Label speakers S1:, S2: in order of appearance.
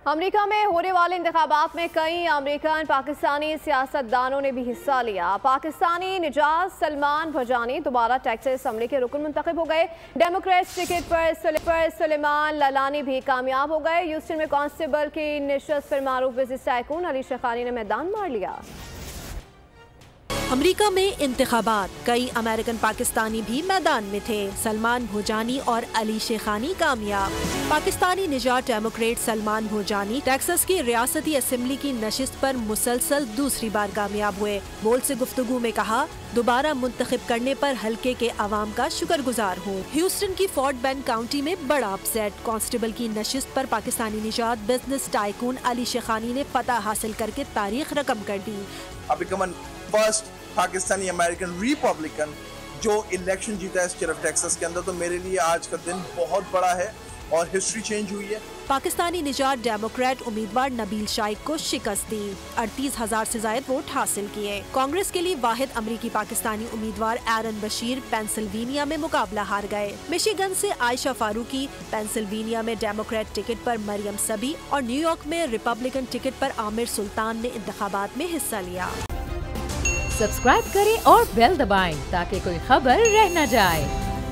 S1: America में होने वाले इंतखाबात में कई अमेरिकन पाकिस्तानी सियासतदानों ने भी हिस्सा लिया। पाकिस्तानी निजात सलमान भजानी दोबारा टेक्सास असेंबली के रुकन मुंतखब हो गए। डेमोक्रेट्स टिकट पर सुलेमान ललानी भी कामयाब हो गए। ह्यूस्टन में कांस्टेबल की निशस्त पर मारूफ बिजनेस टाइकून अली शेखानी ने मैदान मार लिया।
S2: अमेरिका में इंतखाबात, कई अमेरिकन पाकिस्तानी भी मैदान में थे। सलमान भोजानी और अली शेखानी कामयाब। पाकिस्तानी निजात डेमोक्रेट सलमान भोजानी टेक्सास की रियासती असेंबली की नशिस्त पर मुसलसल दूसरी बार कामयाब हुए। बोल से गुफ्तगू में कहा, दोबारा मुंतखब करने पर हल्के के अवाम का शुक्रगुजार हूँ। ह्यूस्टन की फोर्ट बेंड काउंटी में बड़ा अपसेट। कांस्टेबल की नशिस्त पर पाकिस्तानी निजात बिजनेस टाइकून अली शेखानी ने फतह हासिल करके तारीख रकम कर दी।
S3: फर्स्ट पाकिस्तानी अमेरिकन रिपब्लिकन जो इलेक्शन जीता है स्टेट ऑफ टेक्सास के अंदर, तो मेरे लिए आज का दिन बहुत बड़ा है और हिस्ट्री चेंज हुई है।
S2: पाकिस्तानी निजात डेमोक्रेट उम्मीदवार नबील शाइक को शिकस्त दी। 38,000 से ज्यादा वोट हासिल किए। कांग्रेस के लिए वाहिद अमरीकी पाकिस्तानी उम्मीदवार एरन बशीर पेंसिल्वेनिया में मुकाबला हार गए। मिशिगन से आयशा फारूकी, पेंसिल्वेनिया में डेमोक्रेट टिकट पर मरियम सबी और न्यूयॉर्क में रिपब्लिकन टिकट पर आमिर सुल्तान ने इंतखाबात में हिस्सा लिया।
S4: सब्सक्राइब करें और बेल दबाएं ताकि कोई खबर रह न जाए।